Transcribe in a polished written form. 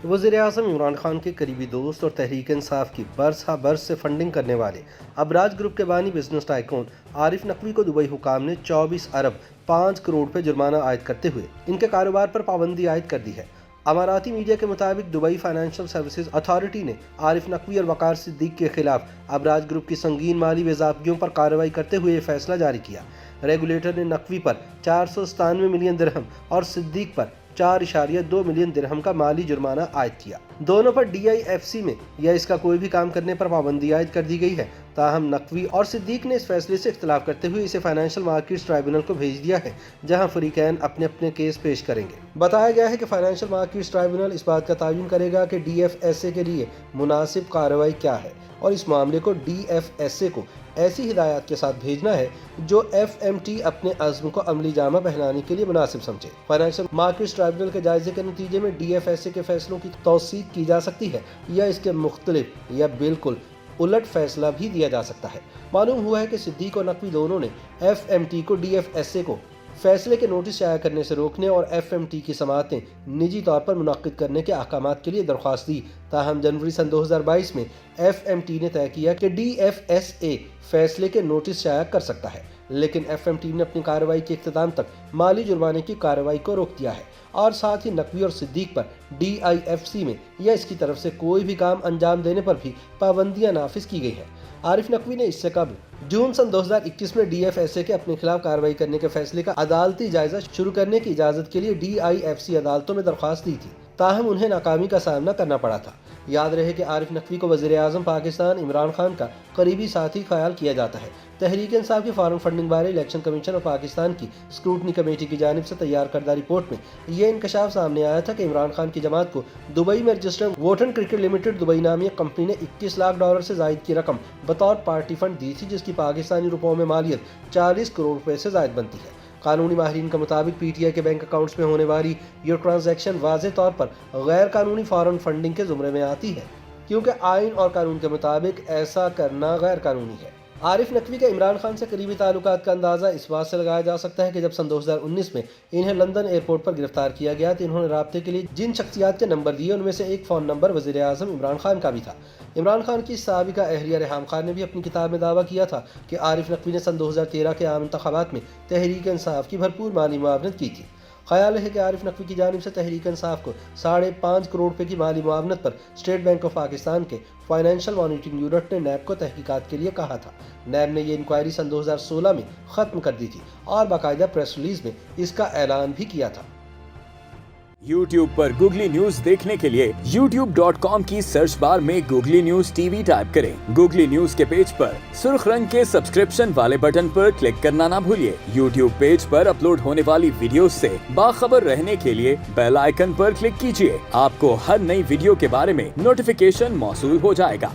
وزیر اعظم عمران خان کے قریبی دوست اور تحریک انصاف کی برس ہا برس سے فنڈنگ کرنے والے ابراج گروپ کے بانی بزنس ٹائکون عارف نقوی کو دبئی حکام نے 24 ارب 5 کروڑ روپے جرمانہ عائد کرتے ہوئے ان کے کاروبار پر پابندی عائد کر دی ہے۔ اماراتی میڈیا کے مطابق دبئی فائنینشل سروسز اتھارٹی نے عارف نقوی اور وقار صدیق کے خلاف ابراج گروپ کی سنگین مالی بے-ضابطگیوں پر کارروائی کرتے ہوئے یہ فیصلہ جاری کیا۔ ریگولیٹر نے نقوی پر 497 ملین درہم اور صدیق پر 4.2 ملین درہم کا مالی جرمانہ عائد کیا۔ دونوں پر DIFC میں یا اس کا کوئی بھی کام کرنے پر پابندی عائد کر دی گئی ہے، تاہم نقوی اور صدیق نے اس فیصلے سے اختلاف کرتے ہوئے اسے فائنینشل مارکیٹس ٹرائبیونل کو بھیج دیا ہے، جہاں فریقین اپنے اپنے کیس پیش کریں گے۔ بتایا گیا ہے کہ فائنینشل مارکیٹس ٹرائبیونل اس بات کا تعین کرے گا کہ DFSA کے لیے مناسب کارروائی کیا ہے اور اس معاملے کو DFSA کو ایسی ہدایات کے ساتھ بھیجنا ہے جو FMT اپنے عزم کو عملی جامہ پہنانے کے لیے مناسب سمجھے۔ فائنینشل مارکیٹس ٹرائبیونل کے جائزے کے نتیجے میں DFSA کے فیصلوں کی توثیق کی جا سکتی ہے یا اس کے مختلف یا بالکل الٹ فیصلہ بھی دیا جا سکتا ہے۔ معلوم ہوا ہے کہ صدیق اور نقوی دونوں نے FMT کو DFSA کو فیصلے کے نوٹس شائع کرنے سے روکنے اور FMT کی سماعتیں نجی طور پر منعقد کرنے کے احکامات کے لیے درخواست دی، تاہم جنوری سن 2022 میں FMT نے طے کیا کہ DFSA فیصلے کے نوٹس شائع کر سکتا ہے، لیکن FMT نے اپنی کارروائی کے اختتام تک مالی جرمانے کی کارروائی کو روک دیا ہے اور ساتھ ہی نقوی اور صدیق پر DIFC میں یا اس کی طرف سے کوئی بھی کام انجام دینے پر بھی پابندیاں نافذ کی گئی ہیں۔ عارف نقوی نے اس سے قبل جون سن 2021 میں DFSA کے اپنے خلاف کارروائی کرنے کے فیصلے کا عدالتی جائزہ شروع کرنے کی اجازت کے لیے DIFC عدالتوں میں درخواست دی تھی، تاہم انہیں ناکامی کا سامنا کرنا پڑا تھا۔ یاد رہے کہ عارف نقوی کو وزیر اعظم پاکستان عمران خان کا قریبی ساتھی خیال کیا جاتا ہے۔ تحریک انصاف کی فارن فنڈنگ بارے الیکشن کمیشن اور پاکستان کی اسکروٹنی کمیٹی کی جانب سے تیار کردہ رپورٹ میں یہ انکشاف سامنے آیا تھا کہ عمران خان کی جماعت کو دبئی میں رجسٹرڈ ووٹن کرکٹ لمیٹڈ دبئی نامی ایک کمپنی نے $21 لاکھ سے زائد کی رقم بطور پارٹی فنڈ دی تھی، جس کی پاکستانی روپوں میں مالیت 40 کروڑ روپے سے زائد بنتی ہے۔ قانونی ماہرین کے مطابق PTI کے بینک اکاؤنٹس میں ہونے والی یہ ٹرانزیکشن واضح طور پر غیر قانونی فارن فنڈنگ کے زمرے میں آتی ہے، کیونکہ آئین اور قانون کے مطابق ایسا کرنا غیر قانونی ہے۔ عارف نقوی کے عمران خان سے قریبی تعلقات کا اندازہ اس بات سے لگایا جا سکتا ہے کہ جب سن 2019 میں انہیں لندن ایئرپورٹ پر گرفتار کیا گیا تو انہوں نے رابطے کے لیے جن شخصیات کے نمبر دیے ان میں سے ایک فون نمبر وزیر اعظم عمران خان کا بھی تھا۔ عمران خان کی سابقہ اہلیہ ریحام خان نے بھی اپنی کتاب میں دعویٰ کیا تھا کہ عارف نقوی نے سن 2013 کے عام انتخابات میں تحریک انصاف کی بھرپور مالی معاونت کی تھی۔ خیال ہے کہ عارف نقوی کی جانب سے تحریک انصاف کو 5.5 کروڑ روپے کی مالی معاونت پر اسٹیٹ بینک آف پاکستان کے فائنینشل مانیٹرنگ یونٹ نے نیب کو تحقیقات کے لیے کہا تھا۔ نیب نے یہ انکوائری سن 2016 میں ختم کر دی تھی اور باقاعدہ پریس ریلیز میں اس کا اعلان بھی کیا تھا۔ YouTube پر گوگلی نیوز دیکھنے کے لیے youtube.com کی سرچ بار میں گوگلی نیوز TV ٹائپ کریں۔ گوگلی نیوز کے پیج پر سرخ رنگ کے سبسکرپشن والے بٹن پر کلک کرنا نہ بھولیے۔ YouTube پیج پر اپلوڈ ہونے والی ویڈیوز سے باخبر رہنے کے لیے بیل آئیکن پر کلک کیجیے۔ آپ کو ہر نئی ویڈیو کے بارے میں نوٹیفیکیشن موصول ہو جائے گا۔